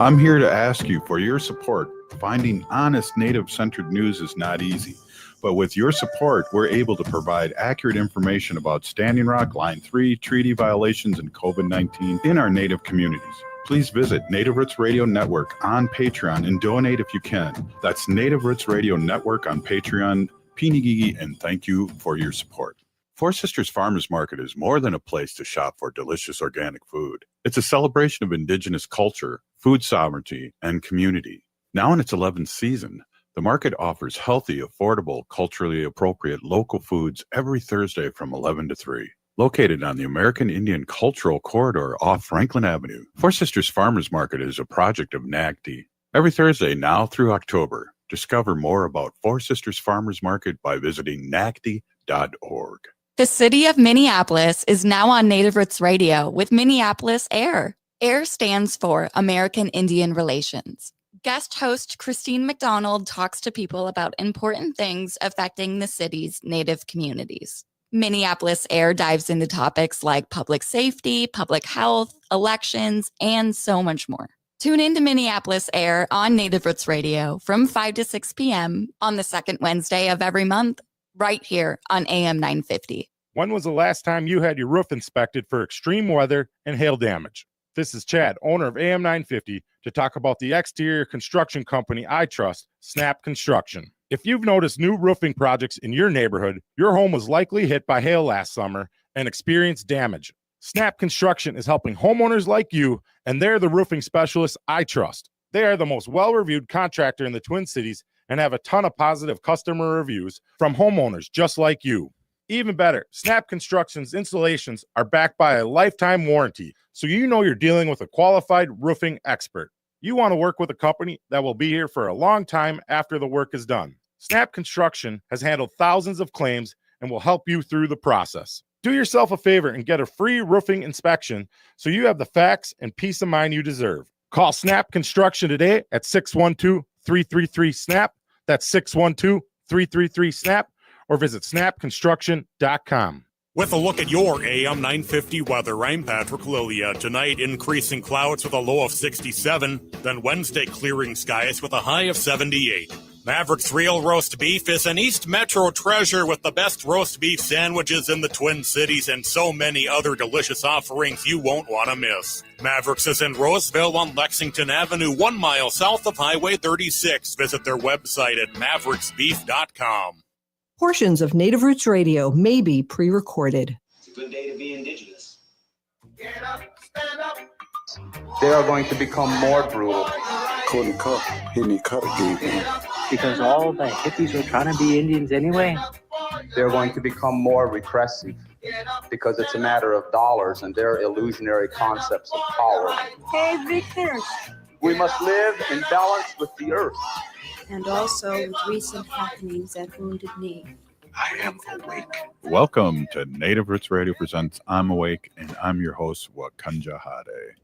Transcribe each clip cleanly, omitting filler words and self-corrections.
I'm here to ask you for your support. Finding honest Native-centered news is not easy, but with your support, we're able to provide accurate information about Standing Rock, Line 3, treaty violations, and COVID-19 in our Native communities. Please visit Native Roots Radio Network on Patreon and donate if you can. That's Native Roots Radio Network on Patreon. Pinigigi, and thank you for your support. Four Sisters Farmers Market is more than a place to shop for delicious organic food. It's a celebration of Indigenous culture, food sovereignty, and community. Now in its 11th season, the market offers healthy, affordable, culturally appropriate local foods every Thursday from 11 to 3. Located on the American Indian Cultural Corridor off Franklin Avenue, Four Sisters Farmers Market is a project of NAGD. Every Thursday now through October, discover more about Four Sisters Farmers Market by visiting nagd.org. The city of Minneapolis is now on Native Roots Radio with Minneapolis AIR. AIR stands for American Indian Relations. Guest host Christine McDonald talks to people about important things affecting the city's Native communities. Minneapolis AIR dives into topics like public safety, public health, elections, and so much more. Tune in to Minneapolis AIR on Native Roots Radio from 5 to 6 p.m. on the second Wednesday of every month, right here on AM 950. When was the last time you had your roof inspected for extreme weather and hail damage? This is Chad, owner of AM 950, to talk about the exterior construction company I trust, Snap Construction. If you've noticed new roofing projects in your neighborhood, your home was likely hit by hail last summer and experienced damage. Snap Construction is helping homeowners like you, and they're the roofing specialists I trust. They are the most well-reviewed contractor in the Twin Cities and have a ton of positive customer reviews from homeowners just like you. Even better, Snap Construction's installations are backed by a lifetime warranty, so you know you're dealing with a qualified roofing expert. You want to work with a company that will be here for a long time after the work is done. Snap Construction has handled thousands of claims and will help you through the process. Do yourself a favor and get a free roofing inspection so you have the facts and peace of mind you deserve. Call Snap Construction today at 612-333-SNAP. That's 612-333-SNAP, or visit snapconstruction.com. With a look at your AM 950 weather, I'm Patrick Lilia. Tonight, increasing clouds with a low of 67. Then Wednesday, clearing skies with a high of 78. Maverick's Real Roast Beef is an East Metro treasure with the best roast beef sandwiches in the Twin Cities and so many other delicious offerings you won't want to miss. Maverick's is in Roseville on Lexington Avenue, 1 mile south of Highway 36. Visit their website at mavericksbeef.com. Portions of Native Roots Radio may be pre-recorded. It's a good day to be Indigenous. Get up, stand up. They are going to become more brutal. Couldn't cut, hitting cut again. Because all the hippies were trying to be Indians anyway. They're going to become more repressive because it's a matter of dollars and their illusionary concepts of power. Hey, Victor. We must live in balance with the earth. And also with recent happenings at Wounded Knee. I am awake. Welcome to Native Roots Radio presents I'm Awake, and I'm your host, Wakanja Hade.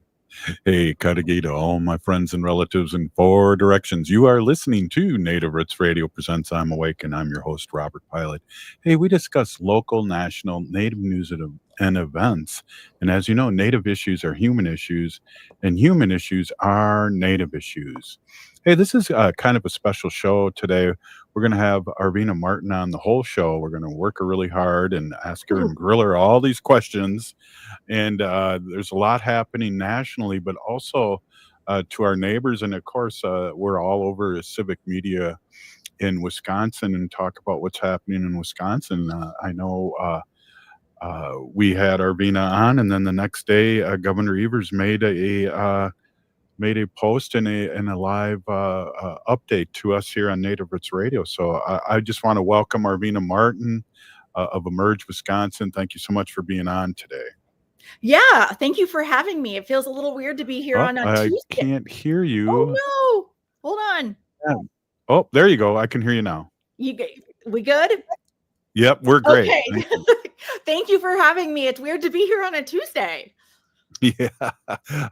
Hey, Kadagi to all my friends and relatives in 4 directions. You are listening to Native Roots Radio presents I'm Awake, and I'm your host, Robert Pilot. Hey, we discuss local, national, Native news and events. And as you know, Native issues are human issues, and human issues are Native issues. Hey, this is kind of a special show today. We're going to have Arvina Martin on the whole show. We're going to work her really hard and ask her and grill her all these questions. And there's a lot happening nationally, but also to our neighbors. And of course, we're all over civic media in Wisconsin and talk about what's happening in Wisconsin. I know we had Arvina on, and then the next day, Governor Evers made a post and a live update to us here on Native Roots Radio. So I just want to welcome Arvina Martin of Emerge, Wisconsin. Thank you so much for being on today. Yeah, thank you for having me. It feels a little weird to be here on a Tuesday. I can't hear you. Oh, no. Hold on. Yeah. Oh, there you go. I can hear you now. We good? Yep, we're great. Okay. Thank you for having me. It's weird to be here on a Tuesday. Yeah,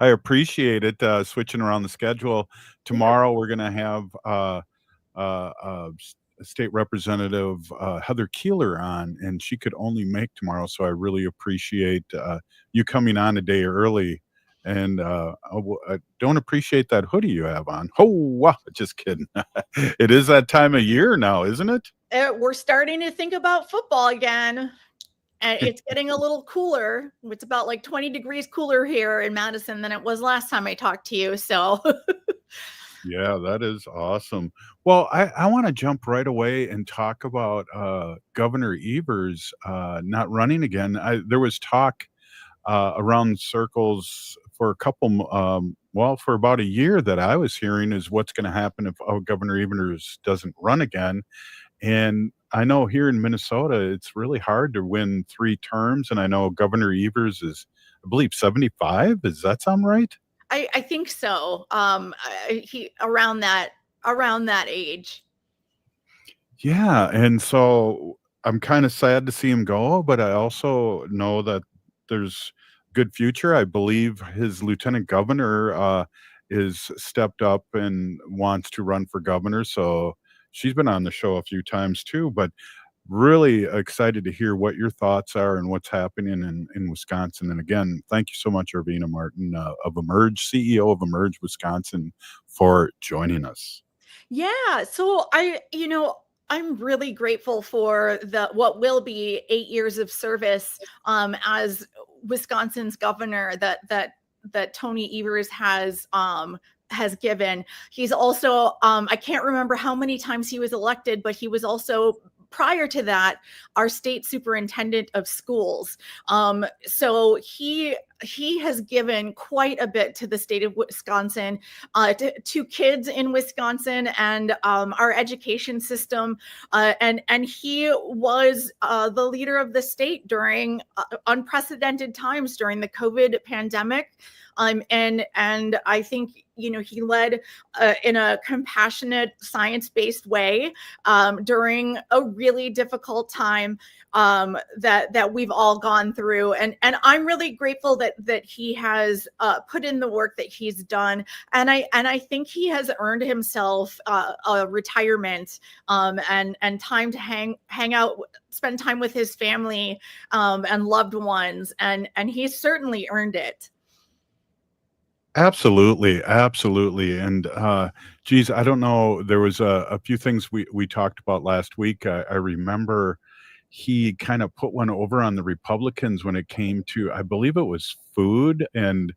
I appreciate it. Switching around the schedule. Tomorrow we're going to have State Representative Heather Keeler on, and she could only make tomorrow. So I really appreciate you coming on a day early And I don't appreciate that hoodie you have on. Oh, wow, just kidding. It is that time of year now, isn't it? We're starting to think about football again. And it's getting a little cooler. It's about like 20 degrees cooler here in Madison than it was last time I talked to you. So Yeah, that is awesome. Well, I want to jump right away and talk about Governor Evers not running again. There was talk around circles for a couple, well, for about a year that I was hearing is what's going to happen if Governor Evers doesn't run again. And I know here in Minnesota, it's really hard to win 3 terms. And I know Governor Evers is, I believe, 75. Does that sound right? I think so. He around that age. Yeah. And so I'm kind of sad to see him go, but I also know that there's good future. I believe his lieutenant governor is stepped up and wants to run for governor. So she's been on the show a few times too, but really excited to hear what your thoughts are and what's happening in Wisconsin. And again, thank you so much, Arvina Martin of Emerge, CEO of Emerge Wisconsin, for joining us. Yeah. So I'm really grateful for what will be 8 years of service as Wisconsin's governor that Tony Evers has given. He's also I can't remember how many times he was elected, but he was also prior to that our state superintendent of schools. So he has given quite a bit to the state of Wisconsin, to kids in Wisconsin and our education system. And he was the leader of the state during unprecedented times during the COVID pandemic. And I think, he led in a compassionate, science-based way during a really difficult time that we've all gone through. And I'm really grateful that he has put in the work that he's done. And I think he has earned himself a retirement and time to hang out, spend time with his family and loved ones. And he's certainly earned it. Absolutely, absolutely. And geez, I don't know. There was a few things we talked about last week. I remember he kind of put one over on the Republicans when it came to, I believe it was food and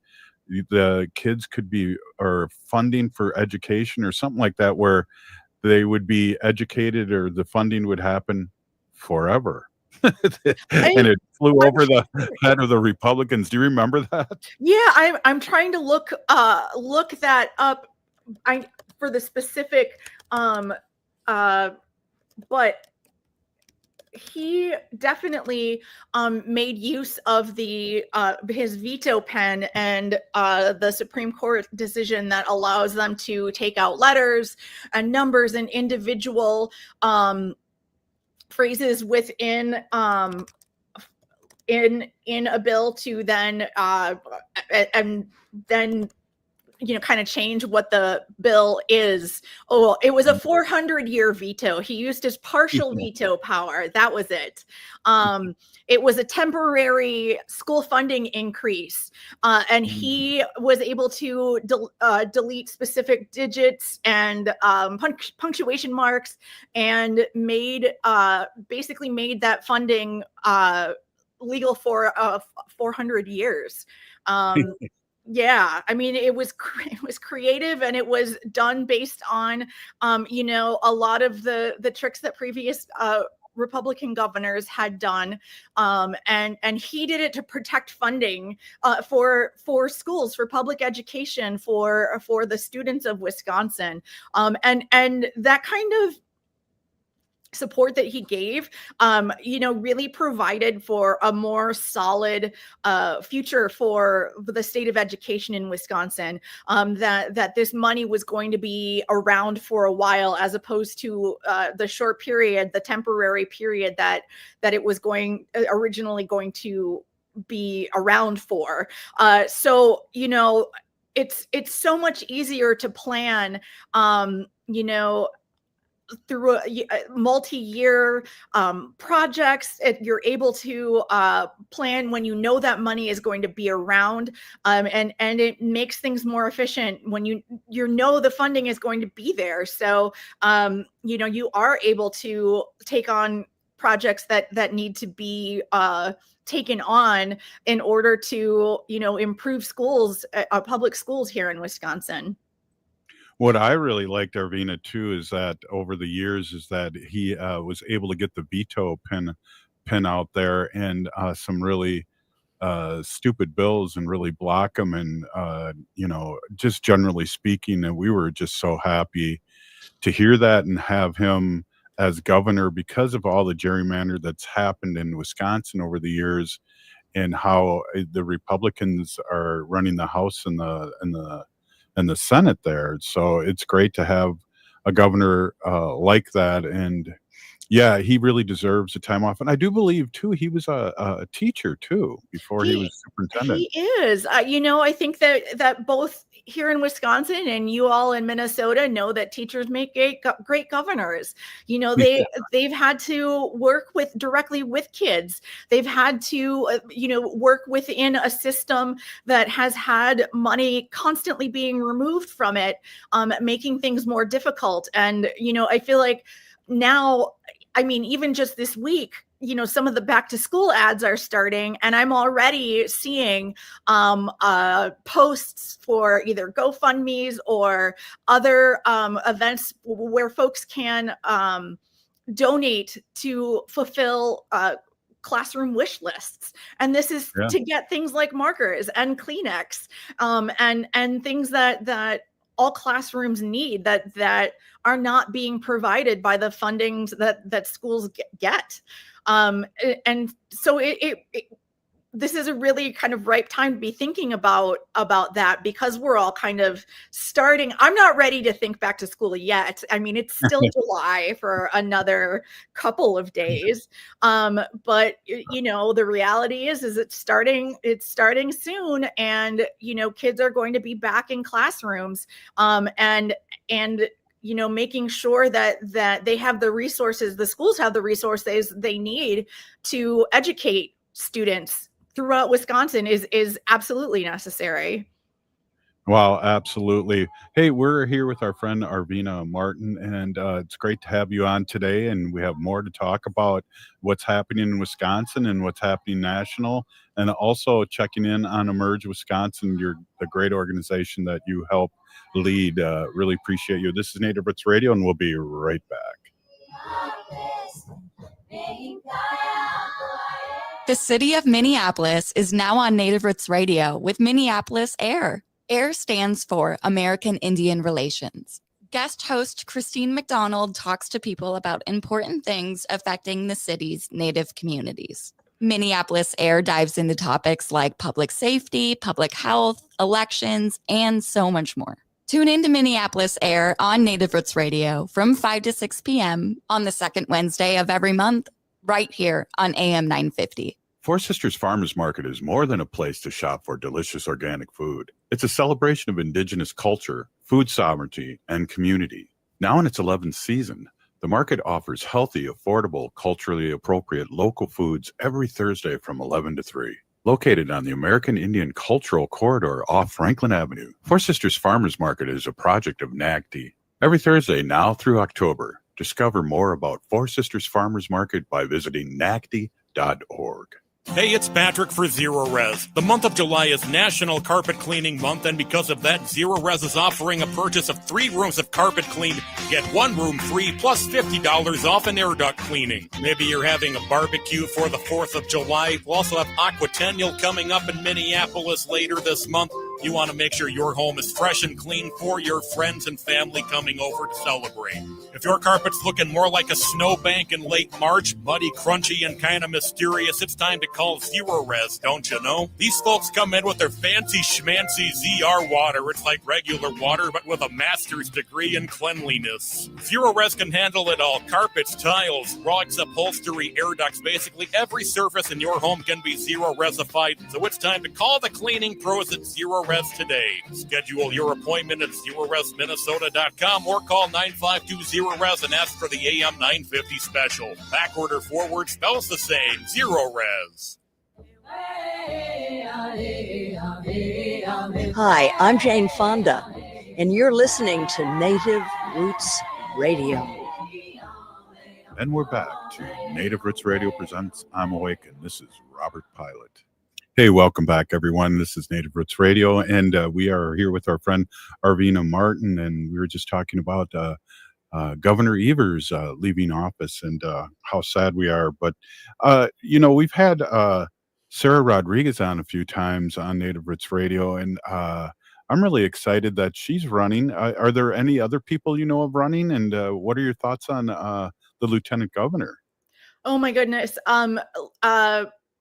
the kids could be, or funding for education or something like that, where they would be educated or the funding would happen forever. And it flew over the head of the Republicans. Do you remember that? Yeah, I'm trying to look that up for the specific but he definitely made use of the his veto pen and the Supreme Court decision that allows them to take out letters and numbers and individual phrases within in a bill to then and then kind of change what the bill is. Oh, it was a 400-year veto. He used his partial veto power. That was it. It was a temporary school funding increase, and he was able to delete specific digits and punctuation marks, and basically made that funding legal for 400 years. Yeah, I mean, it was creative, and it was done based on a lot of the tricks that previous Republican governors had done, and he did it to protect funding for schools, for public education, for the students of Wisconsin, and that kind of support that he gave really provided for a more solid future for the state of education in Wisconsin, that this money was going to be around for a while, as opposed to the short period, the temporary period that it was originally going to be around for. So it's so much easier to plan through multi-year projects. You're able to plan when you know that money is going to be around, and it makes things more efficient when you know the funding is going to be there. So you are able to take on projects that need to be taken on in order to improve schools, public schools here in Wisconsin. What I really liked Arvina too is that over the years is that he was able to get the veto pin out there and some really stupid bills and really block them. And just generally speaking, and we were just so happy to hear that and have him as governor because of all the gerrymander that's happened in Wisconsin over the years, and how the Republicans are running the House and the Senate there. So it's great to have a governor like that. And yeah, he really deserves a time off. And I do believe too, he was a teacher too before he was superintendent. He is. I think that both here in Wisconsin and you all in Minnesota know that teachers make great governors. They've had to work directly with kids. They've had to work within a system that has had money constantly being removed from it, making things more difficult. And I feel like now, even just this week, some of the back to school ads are starting, and I'm already seeing posts for either GoFundMe's or other events where folks can donate to fulfill classroom wish lists. And this is to get things like markers and Kleenex, and things that all classrooms need that are not being provided by the fundings that schools get. And so this is a really kind of ripe time to be thinking about that, because we're all kind of starting. I'm not ready to think back to school yet. It's still July for another couple of days. But the reality is it's starting soon, and kids are going to be back in classrooms, and making sure that they have the resources, the schools have the resources they need to educate students throughout Wisconsin is absolutely necessary. Wow, absolutely. Hey, we're here with our friend Arvina Martin, and it's great to have you on today. And we have more to talk about what's happening in Wisconsin and what's happening national, and also checking in on Emerge Wisconsin, the great organization that you help lead. Really appreciate you. This is Native Roots Radio, and we'll be right back. The city of Minneapolis is now on Native Roots Radio with Minneapolis AIR. AIR stands for American Indian Relations. Guest host Christine McDonald talks to people about important things affecting the city's Native communities. Minneapolis AIR dives into topics like public safety, public health, elections, and so much more. Tune in to Minneapolis AIR on Native Roots Radio from 5 to 6 p.m. on the second Wednesday of every month, right here on AM 950. Four Sisters Farmers Market is more than a place to shop for delicious organic food. It's a celebration of Indigenous culture, food sovereignty, and community. Now in its 11th season, the market offers healthy, affordable, culturally appropriate local foods every Thursday from 11 to 3. Located on the American Indian Cultural Corridor off Franklin Avenue, Four Sisters Farmers Market is a project of NAGTI. Every Thursday now through October, discover more about Four Sisters Farmers Market by visiting nagti.org. Hey, it's Patrick for Zero Res. The month of July is National Carpet Cleaning Month, and because of that, Zero Res is offering a purchase of 3 rooms of carpet cleaned. Get 1 room free plus $50 off an air duct cleaning. Maybe you're having a barbecue for the 4th of July. We'll also have Aquatennial coming up in Minneapolis later this month. You want to make sure your home is fresh and clean for your friends and family coming over to celebrate. If your carpet's looking more like a snowbank in late March, muddy, crunchy, and kind of mysterious, it's time to call Zero Res, don't you know? These folks come in with their fancy schmancy ZR water. It's like regular water, but with a master's degree in cleanliness. Zero Res can handle it all. Carpets, tiles, rugs, upholstery, air ducts, basically every surface in your home can be Zero Resified. So it's time to call the cleaning pros at Zero Res today. Schedule your appointment at ZeroResMinnesota.com or call 9520-RES and ask for the AM 950 special. Back order forward spells the same. Zero Res. Hi, I'm Jane Fonda, and you're listening to Native Roots Radio. And we're back to Native Roots Radio presents I'm Awake, and this is Robert Pilot. Hey, welcome back, everyone. This is Native Roots Radio, and we are here with our friend Arvina Martin, and we were just talking about Governor Evers leaving office and how sad we are. But, we've had Sarah Rodriguez on a few times on Native Roots Radio, and I'm really excited that she's running. Are there any other people you know of running, and what are your thoughts on the lieutenant governor? Oh my goodness.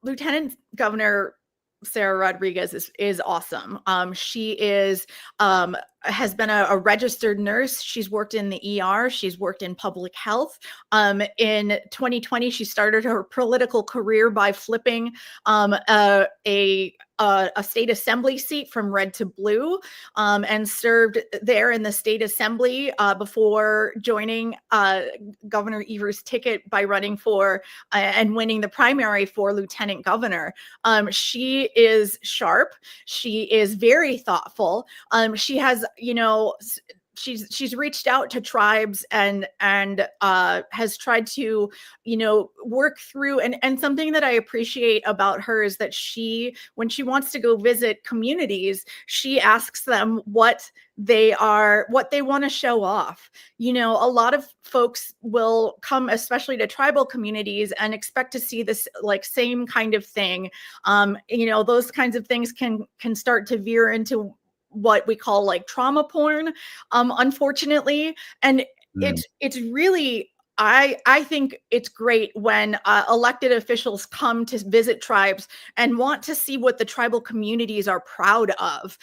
Lieutenant Governor Sarah Rodriguez is awesome. She is has been a registered nurse. She's worked in the ER. She's worked in public health. In 2020, she started her political career by flipping a state assembly seat from red to blue, and served there in the state assembly before joining Governor Evers' ticket by running for and winning the primary for lieutenant governor. She is sharp. She is very thoughtful. She has, she's reached out to tribes and has tried to, work through, and something that I appreciate about her is that when she wants to go visit communities, she asks them what they want to show off. A lot of folks will come, especially to tribal communities, and expect to see this like same kind of thing. Those kinds of things can start to veer into what we call like trauma porn, unfortunately. And it's really, I think it's great when elected officials come to visit tribes and want to see what the tribal communities are proud of,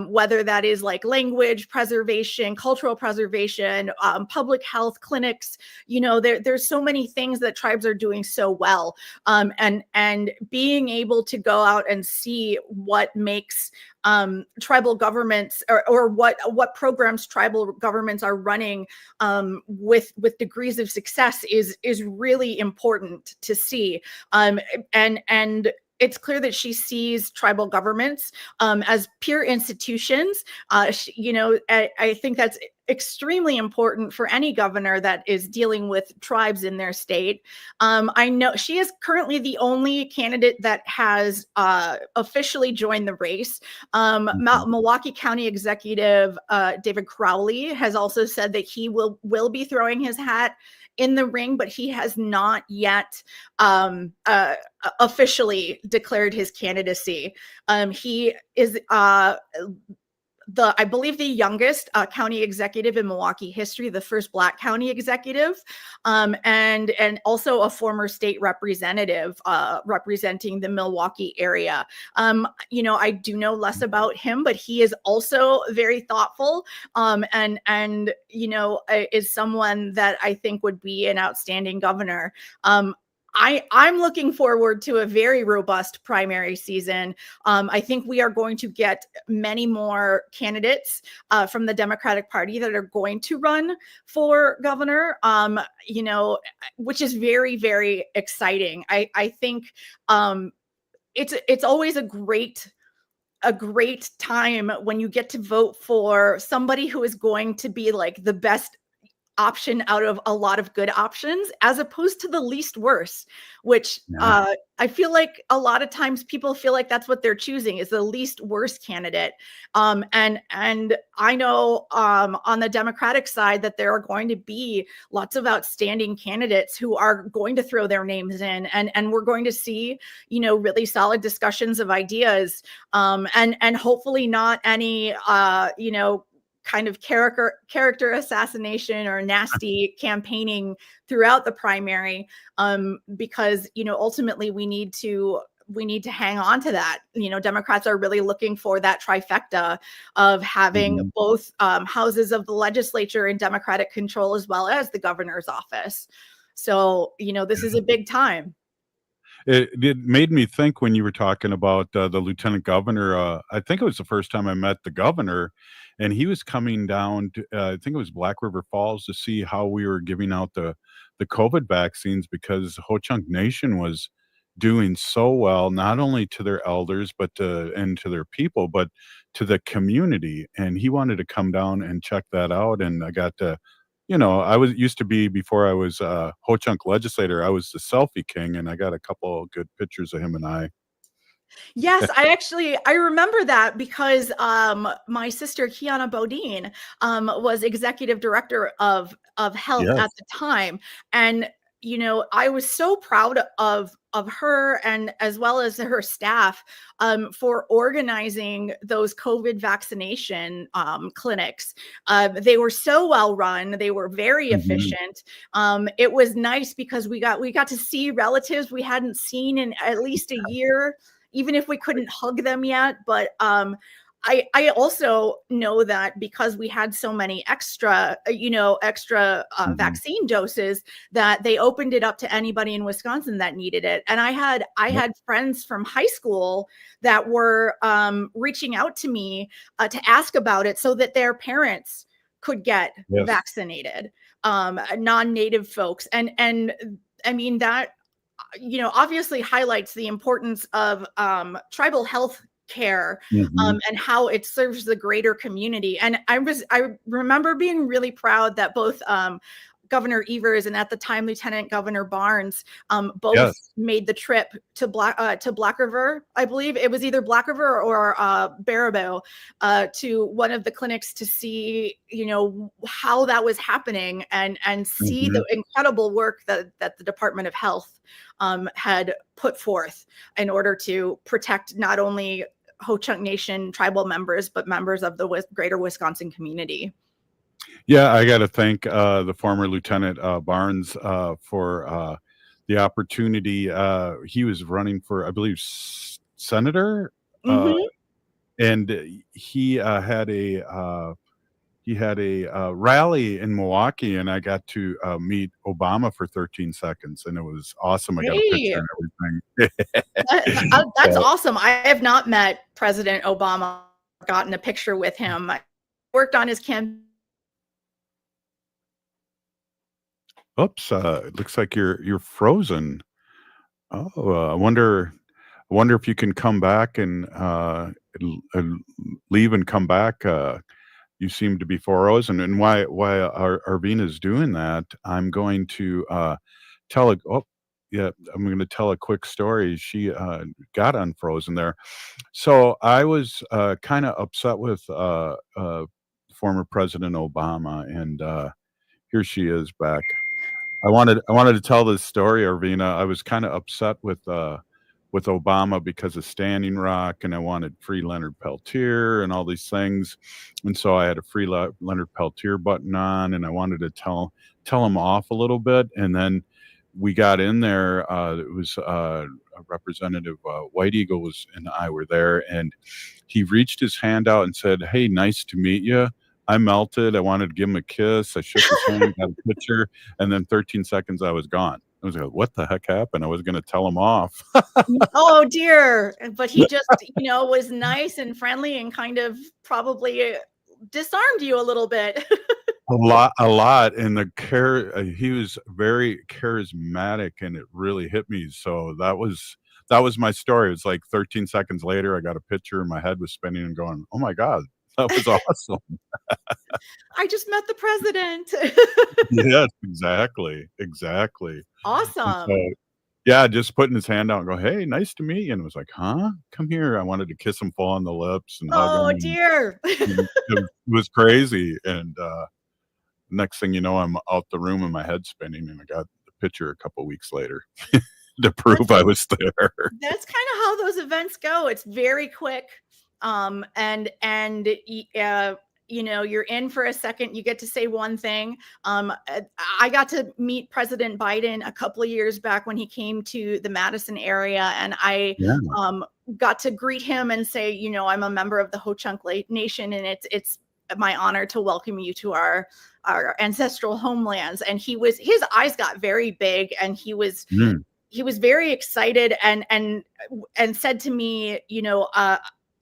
whether that is like language preservation, cultural preservation, public health clinics. There's so many things that tribes are doing so well, and being able to go out and see what makes tribal governments or what programs tribal governments are running with degrees of success is really important to see. And it's clear that she sees tribal governments as peer institutions. I think that's extremely important for any governor that is dealing with tribes in their state. I know she is currently the only candidate that has officially joined the race. Milwaukee County Executive David Crowley has also said that he will be throwing his hat in the ring, but he has not yet officially declared his candidacy. He is I believe the youngest county executive in Milwaukee history, the first Black county executive, and also a former state representative representing the Milwaukee area. I do know less about him, but he is also very thoughtful, and is someone that I think would be an outstanding governor. I'm looking forward to a very robust primary season. I think we are going to get many more candidates from the Democratic Party that are going to run for governor, which is very, very exciting. I think it's always a great time when you get to vote for somebody who is going to be like the best option out of a lot of good options, as opposed to the least worst, which I feel like a lot of times people feel like that's what they're choosing, is the least worst candidate. And I know on the Democratic side that there are going to be lots of outstanding candidates who are going to throw their names in, and we're going to see, really solid discussions of ideas, and hopefully not any, kind of character assassination or nasty campaigning throughout the primary, because ultimately we need to hang on to that. Democrats are really looking for that trifecta of having both houses of the legislature in Democratic control as well as the governor's office. So this is a big time. It made me think when you were talking about the lieutenant governor. I think it was the first time I met the governor, and he was coming down to, I think it was Black River Falls, to see how we were giving out the COVID vaccines, because Ho Chunk Nation was doing so well, not only to their elders, but and to their people, but to the community. And he wanted to come down and check that out. And I got to, I was used to be, before I was Ho Chunk legislator, I was the selfie king, and I got a couple of good pictures of him and I. Yes, I remember that because my sister Kiana Bodine was executive director of health Yes. at the time, and I was so proud of her, and as well as her staff, for organizing those COVID vaccination clinics. They were so well run. They were very efficient. It was nice because we got to see relatives we hadn't seen in at least a year, even if we couldn't hug them yet. But I also know that because we had so many extra vaccine doses, that they opened it up to anybody in Wisconsin that needed it. And I had friends from high school that were reaching out to me to ask about it so that their parents could get vaccinated, non-native folks. And I mean, that obviously highlights the importance of tribal health care, and how it serves the greater community. And I remember being really proud that both Governor Evers and at the time Lieutenant Governor Barnes both made the trip to Black River. I believe it was either Black River or Baraboo, to one of the clinics to see how that was happening, and see the incredible work that the Department of Health had put forth in order to protect not only Ho Chunk Nation tribal members, but members of the greater Wisconsin community. Yeah, I got to thank the former Lieutenant Barnes for the opportunity. He was running for, I believe, senator, and he had a rally in Milwaukee, and I got to meet Obama for 13 seconds, and it was awesome. I got a picture and everything. That's awesome. I have not met President Obama, gotten a picture with him. I worked on his campaign. Oops, it looks like you're frozen. Oh, I wonder if you can come back and leave and come back. You seem to be frozen, and why Arvina is doing that, I'm going to tell I'm going to tell a quick story. She got unfrozen there. So I was kind of upset with former President Obama, and here she is back. I wanted to tell this story, Arvina. I was kind of upset with Obama because of Standing Rock, and I wanted free Leonard Peltier and all these things, and so I had a free Leonard Peltier button on, and I wanted to tell him off a little bit, and then we got in there. It was Representative White Eagle and I were there, and he reached his hand out and said, "Hey, nice to meet you." I melted. I wanted to give him a kiss. I shook his hand, got a picture, and then 13 seconds I was gone. I was like, what the heck happened? I was going to tell him off. Oh dear. But he just, was nice and friendly and kind of probably disarmed you a little bit. A lot. And he was very charismatic, and it really hit me. So that was my story. It was like 13 seconds later, I got a picture and my head was spinning and going, oh my God, that was awesome. I just met the president. Yes, exactly. Awesome. So, yeah, just putting his hand out and go, hey, nice to meet you. And it was like, huh? Come here. I wanted to kiss him full on the lips and hug him. Oh dear. It was crazy. And next thing you know, I'm out the room and my head's spinning, and I got the picture a couple weeks later to prove I was there. That's kind of how those events go. It's very quick. You're in for a second, you get to say one thing. I got to meet President Biden a couple of years back when he came to the Madison area, and I got to greet him and say, I'm a member of the Ho Chunk Nation, and it's my honor to welcome you to our ancestral homelands. And his eyes got very big, and he was he was very excited and said to me,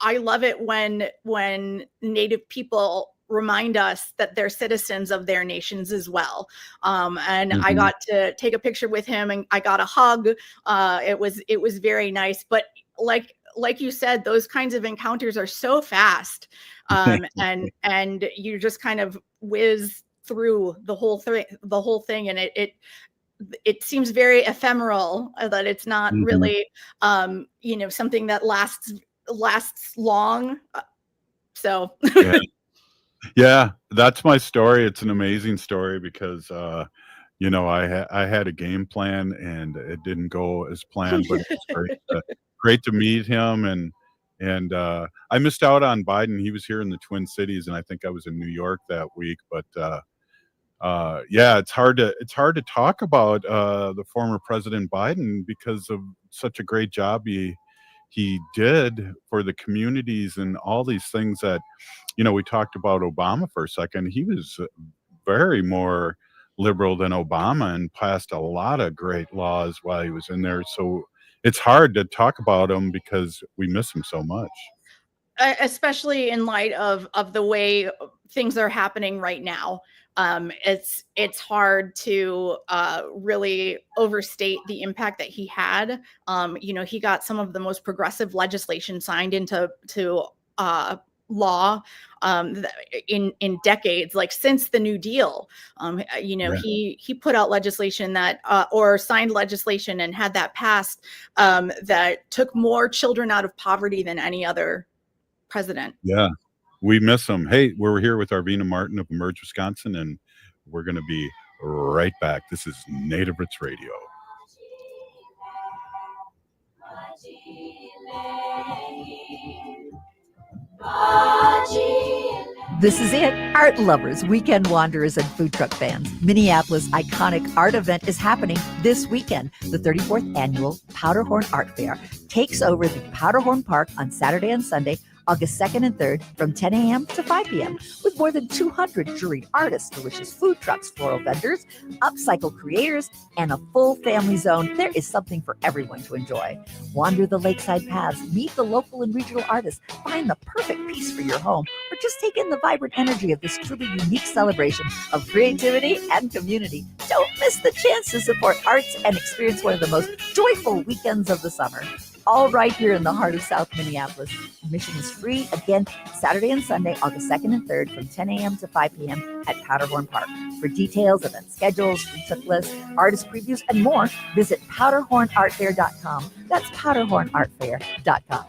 I love it when Native people remind us that they're citizens of their nations as well. And I got to take a picture with him, and I got a hug. It was very nice. But like you said, those kinds of encounters are so fast, and you just kind of whiz through the whole thing, and it seems very ephemeral, that it's not really something that lasts long. So yeah, that's my story. It's an amazing story because I had a game plan and it didn't go as planned, but it was great to meet him, and I missed out on Biden. He was here in the Twin Cities, and I think I was in New York that week. But it's hard to talk about the former President Biden because of such a great job he did for the communities and all these things that, we talked about Obama for a second. He was very more liberal than Obama and passed a lot of great laws while he was in there. So it's hard to talk about him because we miss him so much. Especially in light of the way things are happening right now. It's hard to really overstate the impact that he had. He got some of the most progressive legislation signed into law in decades, like since the New Deal. He put out legislation that or signed legislation and had that passed that took more children out of poverty than any other president. Yeah, we miss him. Hey, we're here with Arvina Martin of Emerge, Wisconsin, and we're going to be right back. This is Native Roots Radio. This is it. Art lovers, weekend wanderers, and food truck fans. Minneapolis' iconic art event is happening this weekend. The 34th annual Powderhorn Art Fair takes over the Powderhorn Park on Saturday and Sunday, August 2nd and 3rd from 10 a.m. to 5 p.m. with more than 200 juried artists, delicious food trucks, floral vendors, upcycle creators, and a full family zone. There is something for everyone to enjoy. Wander the lakeside paths, meet the local and regional artists, find the perfect piece for your home, or just take in the vibrant energy of this truly unique celebration of creativity and community. Don't miss the chance to support arts and experience one of the most joyful weekends of the summer. All right here in the heart of South Minneapolis. Admission is free, again, Saturday and Sunday, August 2nd and 3rd from 10 a.m. to 5 p.m. at Powderhorn Park. For details, event schedules, food truck lists, artist previews, and more, visit powderhornartfair.com. That's powderhornartfair.com.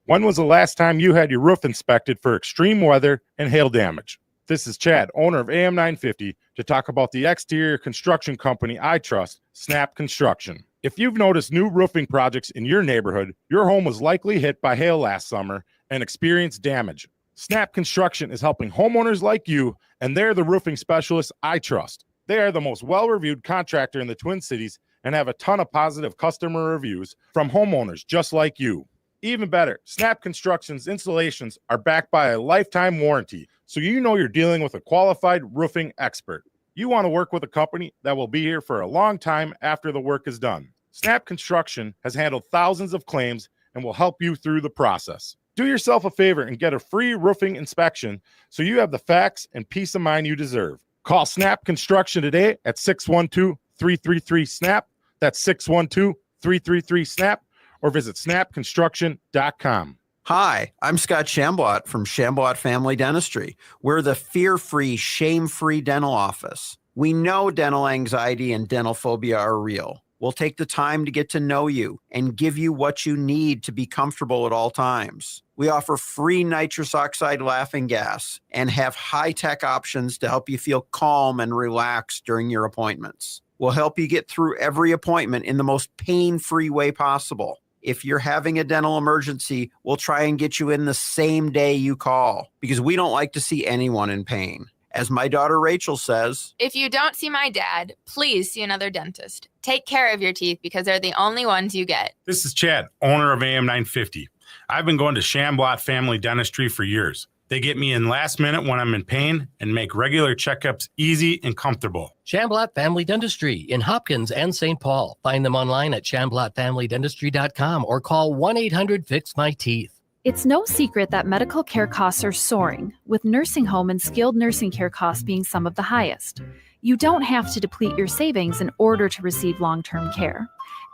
When was the last time you had your roof inspected for extreme weather and hail damage? This is Chad, owner of AM 950, to talk about the exterior construction company I trust, Snap Construction. If you've noticed new roofing projects in your neighborhood, your home was likely hit by hail last summer and experienced damage. Snap Construction is helping homeowners like you, and they're the roofing specialists I trust. They are the most well-reviewed contractor in the Twin Cities and have a ton of positive customer reviews from homeowners just like you. Even better, Snap Construction's installations are backed by a lifetime warranty, so you know you're dealing with a qualified roofing expert. You want to work with a company that will be here for a long time after the work is done. Snap Construction has handled thousands of claims and will help you through the process. Do yourself a favor and get a free roofing inspection so you have the facts and peace of mind you deserve. Call Snap Construction today at 612-333-SNAP. That's 612-333-SNAP. Or visit snapconstruction.com. Hi, I'm Scott Shambot from Shambot Family Dentistry. We're the fear-free, shame-free dental office. We know dental anxiety and dental phobia are real. We'll take the time to get to know you and give you what you need to be comfortable at all times. We offer free nitrous oxide laughing gas and have high-tech options to help you feel calm and relaxed during your appointments. We'll help you get through every appointment in the most pain-free way possible. If you're having a dental emergency, we'll try and get you in the same day you call because we don't like to see anyone in pain. As my daughter Rachel says, if you don't see my dad, please see another dentist. Take care of your teeth because they're the only ones you get. This is Chad, owner of AM 950. I've been going to Shambot Family Dentistry for years. They get me in last minute when I'm in pain and make regular checkups easy and comfortable. Chamblot Family Dentistry in Hopkins and St. Paul. Find them online at chamblotfamilydentistry.com or call 1-800-FIX-MY-TEETH. It's no secret that medical care costs are soaring, with nursing home and skilled nursing care costs being some of the highest. You don't have to deplete your savings in order to receive long-term care.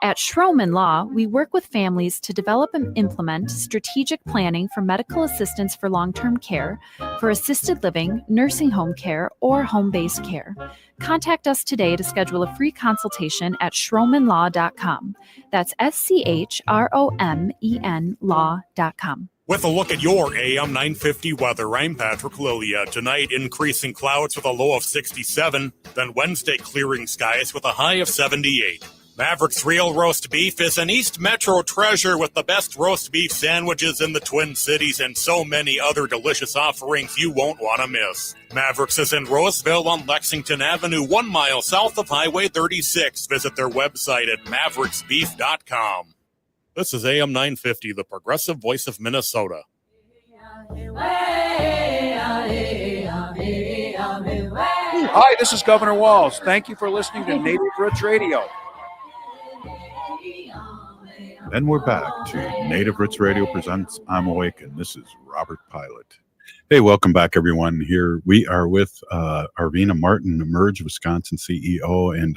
At Schroman Law, we work with families to develop and implement strategic planning for medical assistance for long-term care, for assisted living, nursing home care, or home-based care. Contact us today to schedule a free consultation at schromanlaw.com. That's SCHROMEN law.com. With a look at your AM 950 weather, I'm Patrick Lilia. Tonight, increasing clouds with a low of 67. Then Wednesday, clearing skies with a high of 78. Maverick's Real Roast Beef is an East Metro treasure with the best roast beef sandwiches in the Twin Cities and so many other delicious offerings you won't want to miss. Maverick's is in Roseville on Lexington Avenue, 1 mile south of Highway 36. Visit their website at mavericksbeef.com. This is AM 950, the progressive voice of Minnesota. Hi, this is Governor Walz. Thank you for listening to Native Roots Radio. And we're back to Native Roots Radio presents I'm Awake, and this is Robert Pilot. Hey, welcome back, everyone. Here we are with Arvina Martin, Emerge Wisconsin CEO, and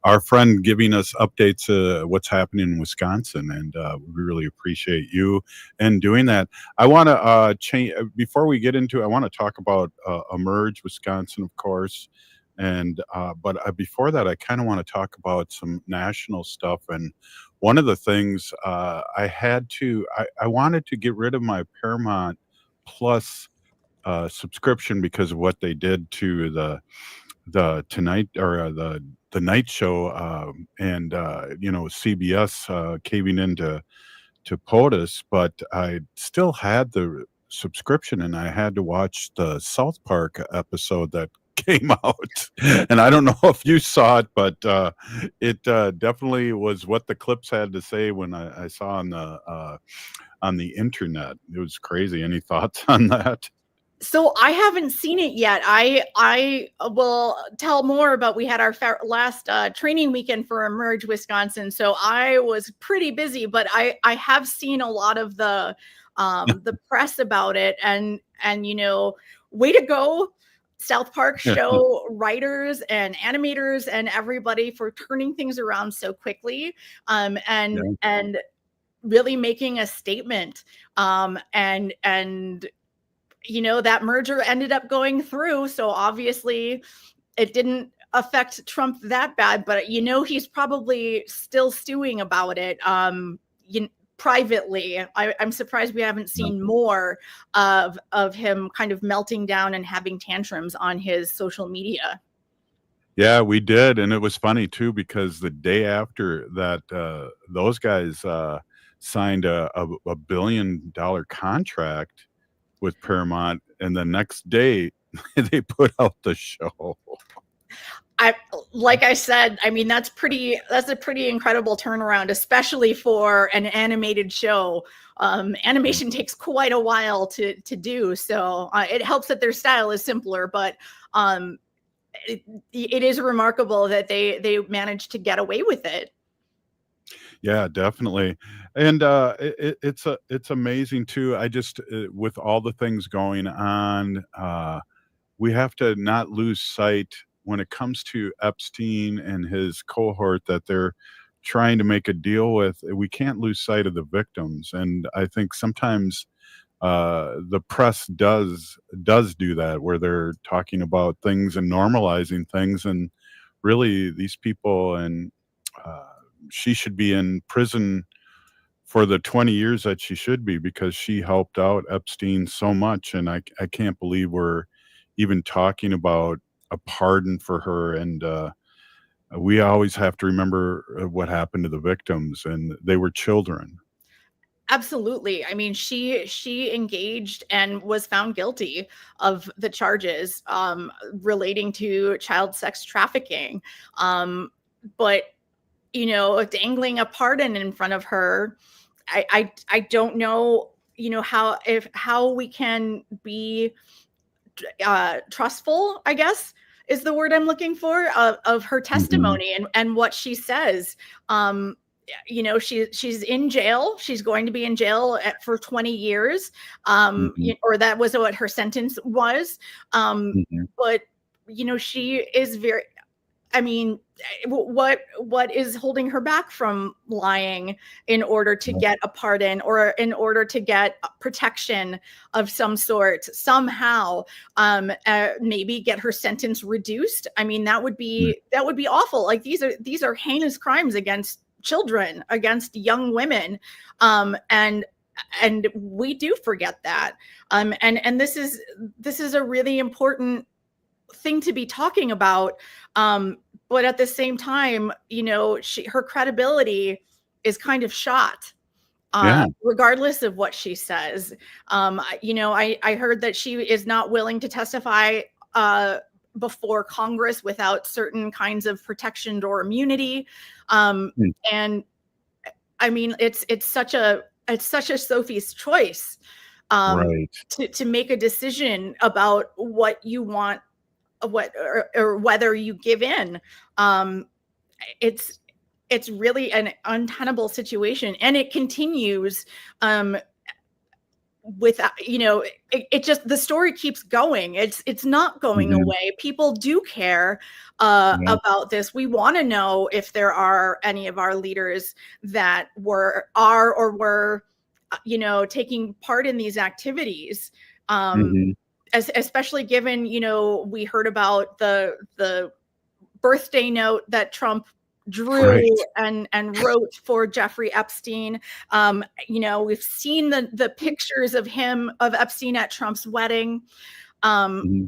our friend giving us updates what's happening in Wisconsin, and we really appreciate you and doing that. I want to change before we get into it. I want to talk about Emerge Wisconsin, of course, and but before that, I kind of want to talk about some national stuff. And one of the things I wanted to get rid of my Paramount Plus subscription because of what they did to the Tonight or the Night Show, and CBS caving into POTUS, but I still had the subscription, and I had to watch the South Park episode that came out, and I don't know if you saw it, but it definitely was what the clips had to say when I saw on the internet. It was crazy. Any thoughts on that? So I haven't seen it yet. I will tell more about, we had our last training weekend for Emerge Wisconsin. So I was pretty busy, but I have seen a lot of the press about it, and way to go, South Park show writers and animators and everybody for turning things around so quickly, and really making a statement. And that merger ended up going through. So obviously it didn't affect Trump that bad, but he's probably still stewing about it. Privately, I'm surprised we haven't seen more of him kind of melting down and having tantrums on his social media. Yeah, we did, and it was funny too because the day after that, those guys signed a $1 billion contract with Paramount, and the next day they put out the show. Like I said, I mean, that's a pretty incredible turnaround, especially for an animated show. Animation takes quite a while to do, so it helps that their style is simpler, but it is remarkable that they managed to get away with it. Yeah, definitely. And it's amazing too. I just with all the things going on, we have to not lose sight when it comes to Epstein and his cohort that they're trying to make a deal with. We can't lose sight of the victims, and I think sometimes the press does do that, where they're talking about things and normalizing things, and really these people, and she should be in prison for the 20 years that she should be, because she helped out Epstein so much, and I can't believe we're even talking about a pardon for her. And we always have to remember what happened to the victims, and they were children. Absolutely. I mean, she engaged and was found guilty of the charges relating to child sex trafficking. But dangling a pardon in front of her, I don't know, how we can be trustful, I guess is the word I'm looking for, of her testimony and what she says. She's in jail. She's going to be in jail for 20 years, or that was what her sentence was. But she is very. I mean, what is holding her back from lying in order to get a pardon or in order to get protection of some sort somehow? Maybe get her sentence reduced. I mean, that would be awful. Like these are heinous crimes against children, against young women, and we do forget that. And this is a really important thing to be talking about. But at the same time, her credibility is kind of shot, regardless of what she says. I heard that she is not willing to testify before Congress without certain kinds of protection or immunity. And I mean, it's such a Sophie's choice to make a decision about what you want, or whether you give in. It's really an untenable situation, and it continues with it just, the story keeps going. It's not going away. People do care about this. We want to know if there are any of our leaders that were taking part in these activities. Especially given, we heard about the birthday note that Trump drew and wrote for Jeffrey Epstein. We've seen the pictures of Epstein at Trump's wedding. He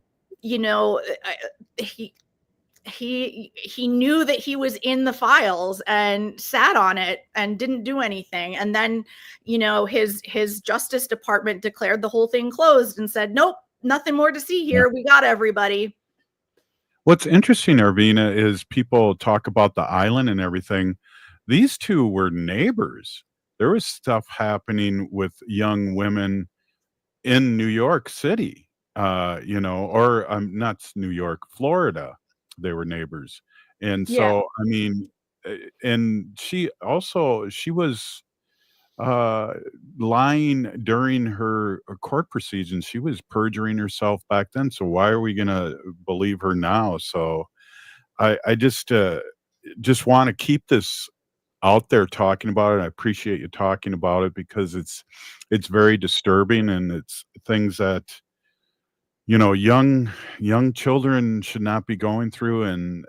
knew that he was in the files and sat on it and didn't do anything. And then, his Justice Department declared the whole thing closed and said, nope, nothing more to see here. We got everybody. What's interesting, Arvina, is people talk about the island and everything. These two were neighbors. There was stuff happening with young women in New York City, or not New York, Florida. They were neighbors. And so, I mean, and she was lying during her court proceedings. She was perjuring herself back then. So why are we going to believe her now? So I just want to keep this out there talking about it. I appreciate you talking about it because it's very disturbing, and it's things that young children should not be going through, and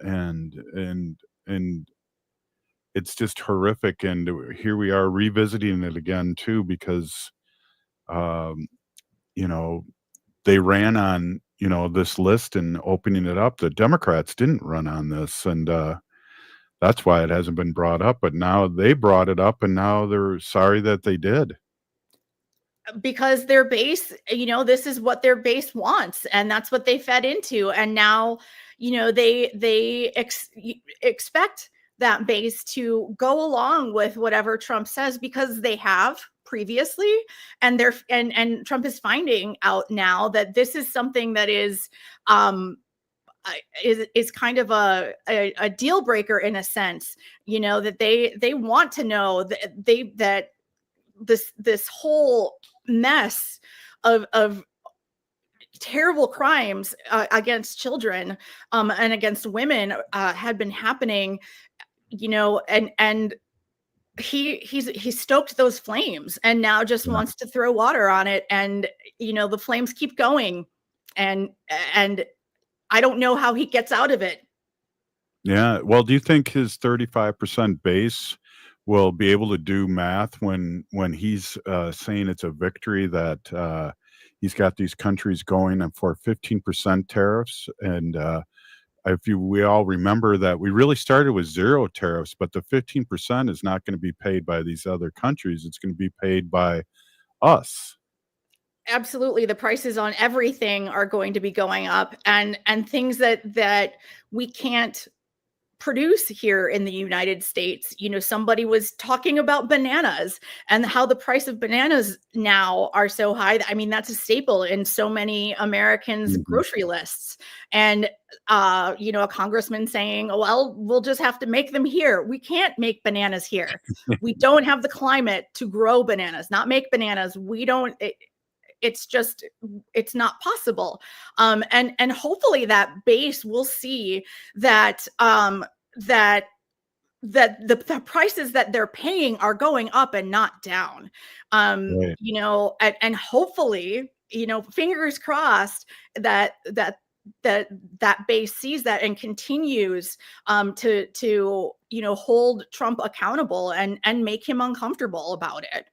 it's just horrific. And here we are revisiting it again too, because they ran on this list and opening it up. The Democrats didn't run on this, and that's why it hasn't been brought up. But now they brought it up, and now they're sorry that they did. Because their base, this is what their base wants, and that's what they fed into. And now, they expect that base to go along with whatever Trump says, because they have previously, and Trump is finding out now that this is something that is kind of a deal breaker in a sense. That they want to know that this whole mess of terrible crimes against children and against women had been happening, and he stoked those flames, and now just wants to throw water on it, and the flames keep going, and I don't know how he gets out of it. Yeah. Well, do you think his 35% base will be able to do math when he's saying it's a victory that he's got these countries going for 15% tariffs? And we all remember that we really started with 0 tariffs, but the 15% is not going to be paid by these other countries. It's going to be paid by us. Absolutely. The prices on everything are going to be going up, and things that we can't produce here in the United States. Somebody was talking about bananas and how the price of bananas now are so high. I mean, that's a staple in so many Americans' grocery lists. And, a congressman saying, well, we'll just have to make them here. We can't make bananas here. We don't have the climate to grow bananas, not make bananas. It's not possible. And hopefully that base will see that that the prices that they're paying are going up and not down. Right. And hopefully, fingers crossed that base sees that and continues to hold Trump accountable and make him uncomfortable about it.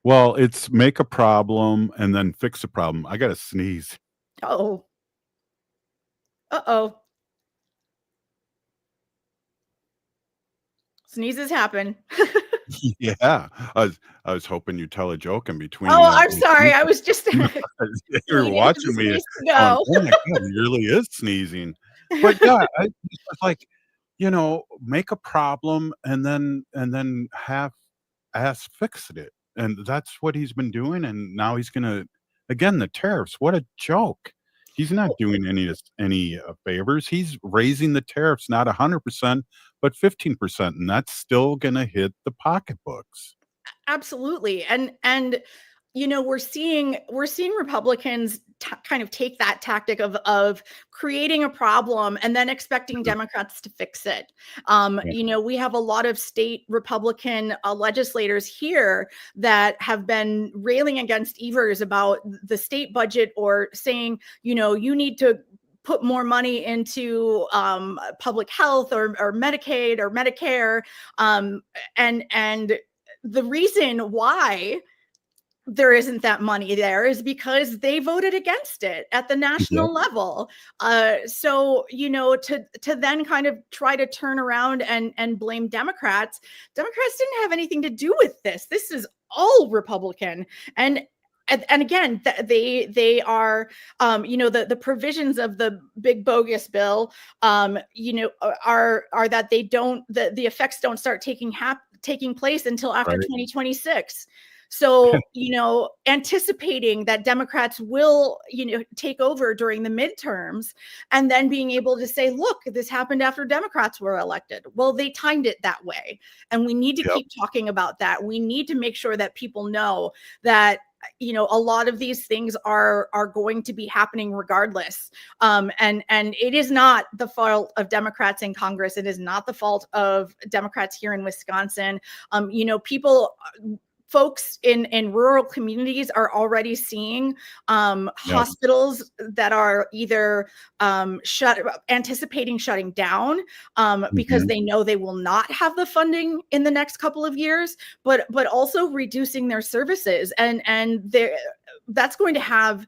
Well, it's make a problem and then fix a problem. I got to sneeze. Uh-oh. Uh-oh. Sneezes happen. Yeah. I was hoping you'd tell a joke in between. Oh, I'm sorry. I was just you were watching me. Going, oh my God, he really is sneezing. But yeah, I was like, make a problem and then have ass fix it. And that's what he's been doing. And now he's going to, again, the tariffs. What a joke. He's not doing any favors. He's raising the tariffs, not 100%, but 15%. And that's still going to hit the pocketbooks. Absolutely. And we're seeing Republicans kind of take that tactic of creating a problem and then expecting Democrats to fix it. We have a lot of state Republican legislators here that have been railing against Evers about the state budget, or saying, you need to put more money into public health or Medicaid or Medicare. And the reason why there isn't that money there is because they voted against it at the national level. So, to then kind of try to turn around and blame Democrats didn't have anything to do with this. This is all Republican. And again, they are, the provisions of the big bogus bill, are that the effects don't start taking place until after 2026. So, anticipating that Democrats will, take over during the midterms, and then being able to say, look, this happened after Democrats were elected. Well, they timed it that way. And we need to keep talking about that. We need to make sure that people know that, a lot of these things are going to be happening regardless. And it is not the fault of Democrats in Congress. It is not the fault of Democrats here in Wisconsin. Folks in rural communities are already seeing hospitals that are either anticipating shutting down because they know they will not have the funding in the next couple of years, but also reducing their services, and that's going to have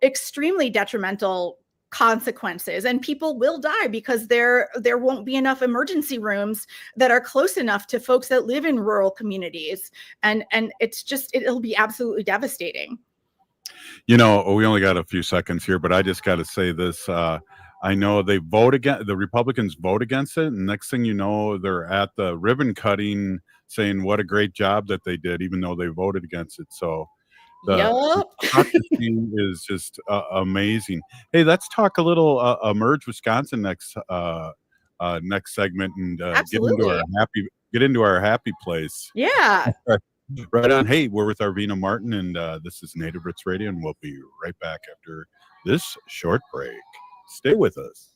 extremely detrimental consequences, and people will die because there won't be enough emergency rooms that are close enough to folks that live in rural communities, and it'll be absolutely devastating. We only got a few seconds here, but I just got to say this. I know the Republicans vote against it, and next thing you know, they're at the ribbon cutting saying what a great job that they did, even though they voted against it. So the hypocrisy is just amazing. Hey, let's talk a little Emerge Wisconsin next segment, and get into our happy place. Yeah. Right on. Hey, we're with Arvina Martin, and this is Native Roots Radio, and we'll be right back after this short break. Stay with us.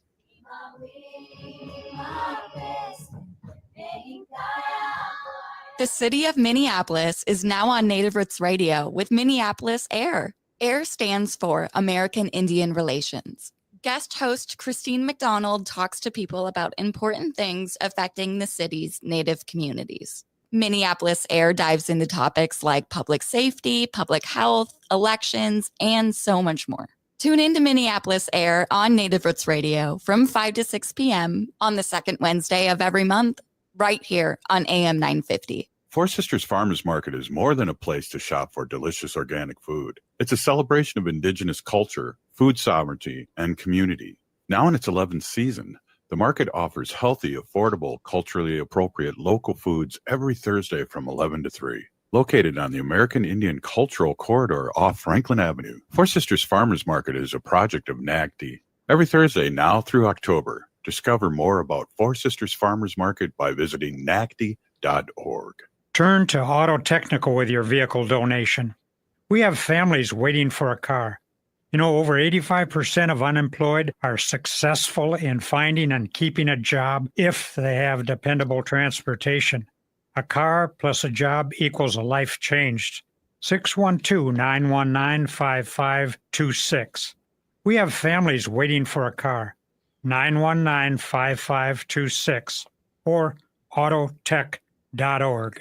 The city of Minneapolis is now on Native Roots Radio with Minneapolis AIR. AIR stands for American Indian Relations. Guest host Christine McDonald talks to people about important things affecting the city's Native communities. Minneapolis AIR dives into topics like public safety, public health, elections, and so much more. Tune into Minneapolis AIR on Native Roots Radio from 5 to 6 p.m. on the second Wednesday of every month, right here on AM 950. Four Sisters Farmers Market is more than a place to shop for delicious organic food. It's a celebration of Indigenous culture, food sovereignty, and community. Now in its 11th season, The market offers healthy, affordable, culturally appropriate local foods every Thursday from 11 to 3. Located on the American Indian Cultural Corridor off Franklin Avenue, Four Sisters Farmers Market is a project of NACD. Every Thursday now through October, discover more about Four Sisters Farmers Market by visiting nacd.org. Turn to Auto Technical with your vehicle donation. We have families waiting for a car. You know, over 85% of unemployed are successful in finding and keeping a job if they have dependable transportation. A car plus a job equals a life changed. 612-919-5526. We have families waiting for a car. 919-5526 or autotech.org.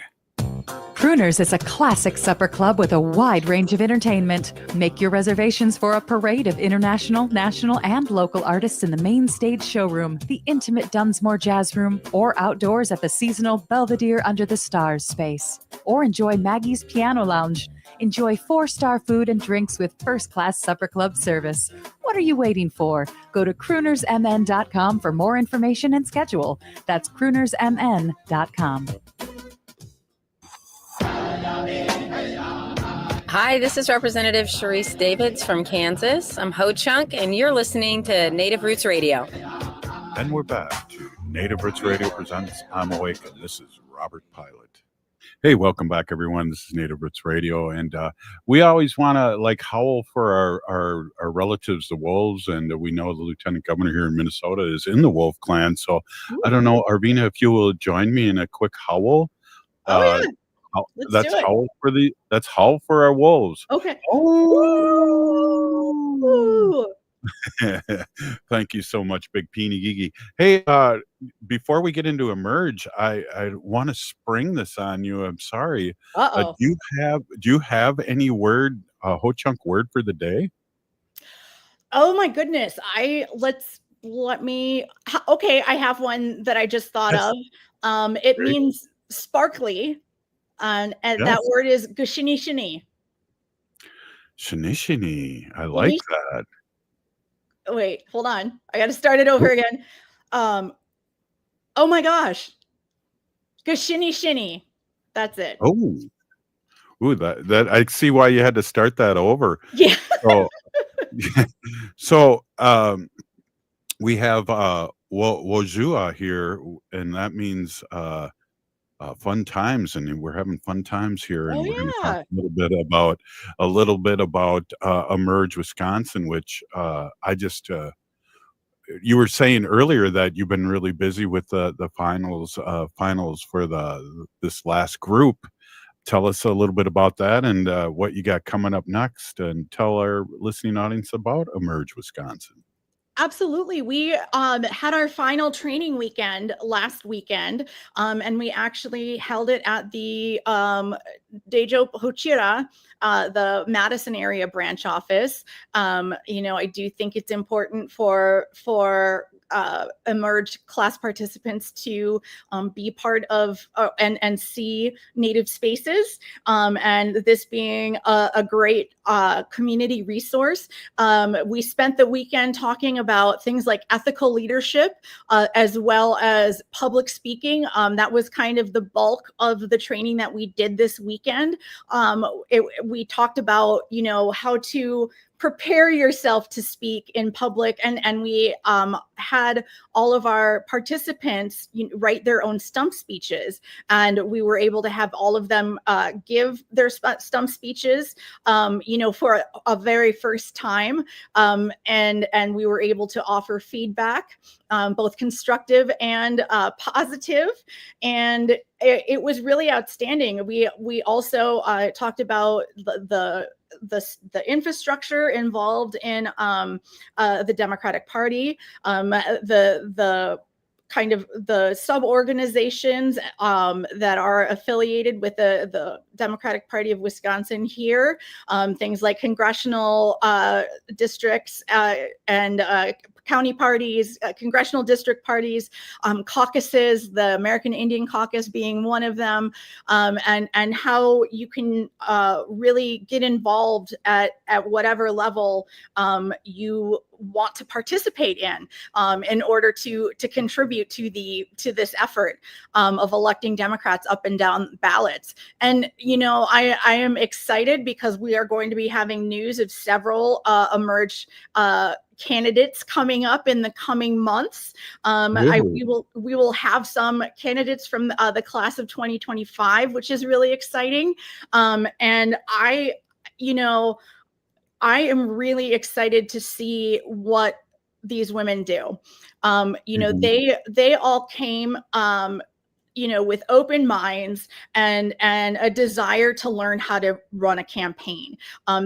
Crooners is a classic supper club with a wide range of entertainment. Make your reservations for a parade of international, national, and local artists in the main stage showroom, the intimate Dunsmore Jazz Room, or outdoors at the seasonal Belvedere Under the Stars space. Or enjoy Maggie's Piano Lounge. Enjoy 4-star food and drinks with first-class supper club service. What are you waiting for? Go to croonersmn.com for more information and schedule. That's croonersmn.com. Hi, this is Representative Sharice Davids from Kansas. I'm Ho Chunk, and you're listening to Native Roots Radio. And we're back to Native Roots Radio presents I'm Awake, and this is Robert Pilot. Hey, welcome back, everyone. This is Native Roots Radio, and we always want to howl for our relatives, the wolves, and we know the Lieutenant Governor here in Minnesota is in the wolf clan. So I don't know, Arvina, if you will join me in a quick howl. Yeah. That's howl that's howl for our wolves. Okay. Oh. Thank you so much, Big Peeny Gigi. Hey, before we get into Emerge, I want to spring this on you. I'm sorry. Do you have any word, Ho-Chunk word for the day? Oh my goodness. I have one that I just thought of. It means sparkly. And yes. That word is gushini-shini. Shini-shini. I like that. Wait, hold on. I got to start it over again. Oh my gosh. Gushini-shini. That's it. Oh. Ooh, that I see why you had to start that over. Yeah. So we have Wojua here, and that means fun times, and we're having fun times here, and we're going to talk a little bit about Emerge Wisconsin, which I just you were saying earlier that you've been really busy with the finals for this last group. Tell us a little bit about that and what you got coming up next, and tell our listening audience about Emerge Wisconsin. Absolutely. We had our final training weekend last weekend, and we actually held it at the Dejo Hochira, the Madison area branch office. I do think it's important for Emerge class participants to be part of and see Native spaces, and this being a great community resource. We spent the weekend talking about things like ethical leadership, as well as public speaking. That was kind of the bulk of the training that we did this weekend. We talked about, how to prepare yourself to speak in public, and we had all of our participants write their own stump speeches, and we were able to have all of them give their stump speeches for a very first time, and we were able to offer feedback, both constructive and positive, and it was really outstanding. We also talked about the infrastructure involved in the Democratic Party, the kind of the sub-organizations that are affiliated with the Democratic Party of Wisconsin here, things like congressional districts and county parties, congressional district parties, caucuses, the American Indian Caucus being one of them, and how you can really get involved at whatever level you want to participate in order to contribute to this effort of electing Democrats up and down ballots. And I am excited because we are going to be having news of several emerge candidates coming up in the coming months. We will have some candidates from the class of 2025, which is really exciting. And I am really excited to see what these women do. They all came with open minds and a desire to learn how to run a campaign.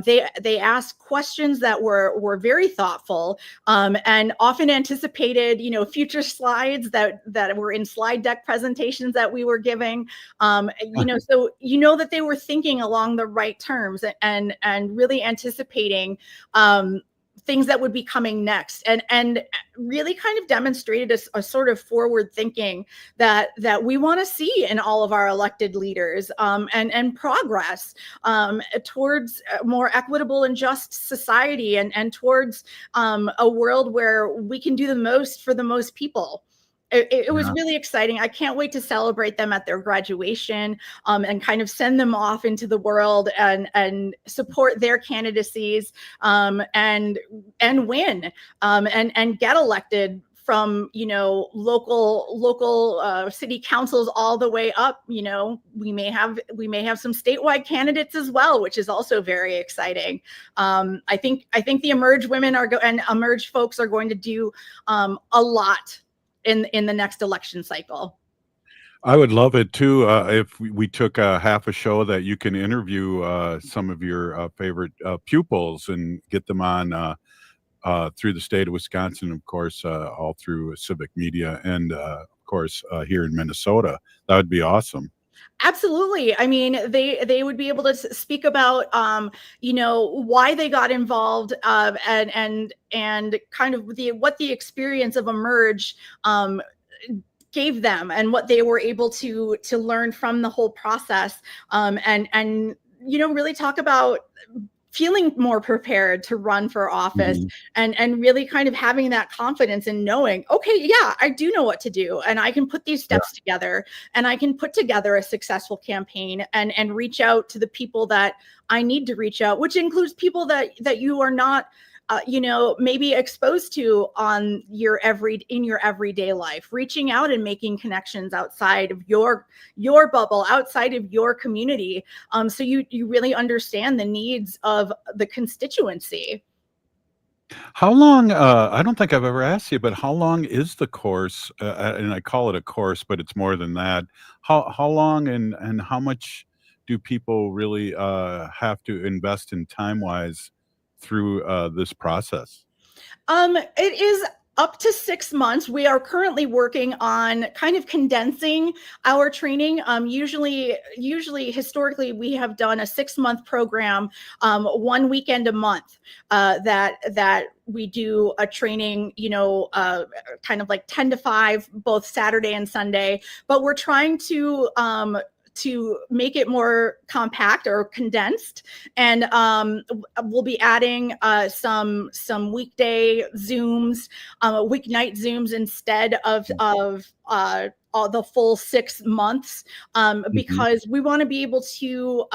They asked questions that were very thoughtful, and often anticipated, future slides that were in slide deck presentations that we were giving. So that they were thinking along the right terms and really anticipating things that would be coming next, and really kind of demonstrated a sort of forward thinking that we want to see in all of our elected leaders, and progress towards a more equitable and just society, and towards a world where we can do the most for the most people. It was really exciting. I can't wait to celebrate them at their graduation, and kind of send them off into the world and support their candidacies, and win, and get elected from local city councils all the way up. We may have some statewide candidates as well, which is also very exciting. I think the Emerge women and Emerge folks are going to do a lot in the next election cycle. I would love it too if we took half a show that you can interview some of your favorite pupils and get them on through the state of Wisconsin, of course, all through civic media, and of course here in Minnesota. That would be awesome. Absolutely. I mean, they would be able to speak about why they got involved, and kind of what the experience of Emerge gave them, and what they were able to learn from the whole process, and really talk about feeling more prepared to run for office, and really kind of having that confidence in knowing, okay, yeah, I do know what to do, and I can put these steps together, and I can put together a successful campaign, and reach out to the people that I need to reach out, which includes people that you are not maybe exposed to in your everyday life, reaching out and making connections outside of your bubble, outside of your community, so you really understand the needs of the constituency. How long, I don't think I've ever asked you, but how long is the course? And I call it a course, but it's more than that. How long and how much do people really have to invest in time-wise through this process? It is up to 6 months. We are currently working on kind of condensing our training. Usually historically, we have done a 6-month program, 1 weekend a month, that we do a training, kind of like 10 to 5, both Saturday and Sunday. But we're trying to make it more compact or condensed, and we'll be adding some weekday Zooms, weeknight Zooms instead of the full 6 months, because we want to be able to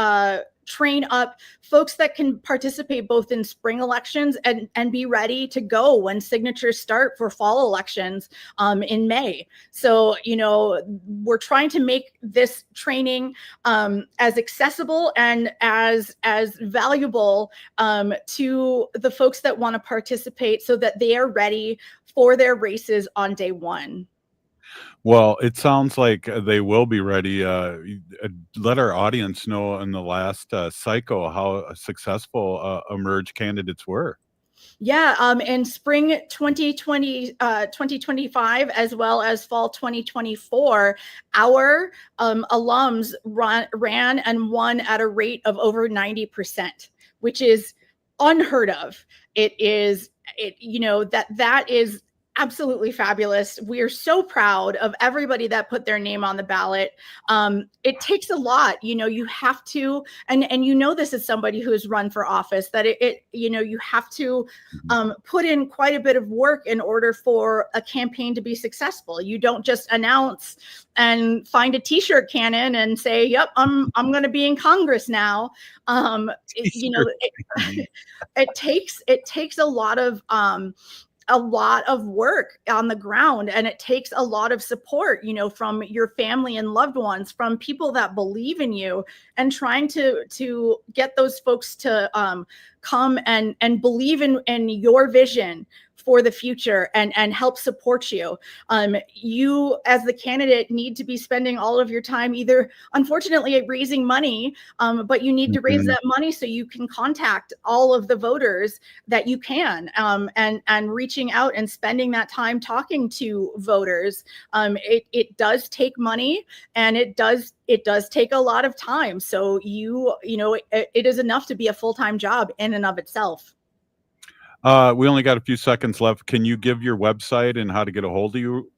train up folks that can participate both in spring elections and be ready to go when signatures start for fall elections in May. So, we're trying to make this training as accessible and as valuable to the folks that want to participate, so that they are ready for their races on day one. Well, it sounds like they will be ready. Let our audience know in the last cycle how successful Emerge candidates were. Yeah, in spring 2025, as well as fall 2024, our alums ran and won at a rate of over 90%, which is unheard of. It is that is absolutely fabulous. We are so proud of everybody that put their name on the ballot. It takes a lot, you have to, and this is somebody who has run for office, that you have to put in quite a bit of work in order for a campaign to be successful. You don't just announce and find a t-shirt cannon and say, yep, I'm going to be in Congress now. It takes a lot of work on the ground, and it takes a lot of support, from your family and loved ones, from people that believe in you, and trying to get those folks to come and believe in your vision for the future and help support you. You as the candidate need to be spending all of your time either, unfortunately, raising money, but you need to raise that money so you can contact all of the voters that you can, and reaching out and spending that time talking to voters. It does take money, and it does take a lot of time. So it is enough to be a full-time job in and of itself. We only got a few seconds left. Can you give your website and how to get a hold of you?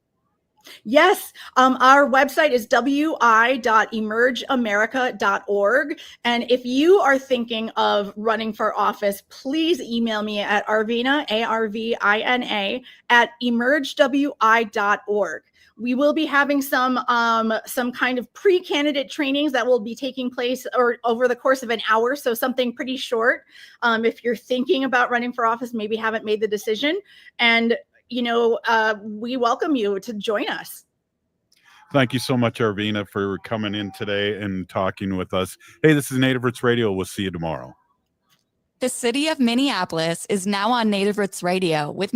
Yes, our website is wi.emergeamerica.org. And if you are thinking of running for office, please email me at Arvina, Arvina, at emergewi.org. We will be having some kind of pre-candidate trainings that will be taking place over the course of an hour, so something pretty short. If you're thinking about running for office, maybe haven't made the decision, and we welcome you to join us. Thank you so much, Arvina, for coming in today and talking with us. Hey, this is Native Roots Radio. We'll see you tomorrow. The city of Minneapolis is now on Native Roots Radio with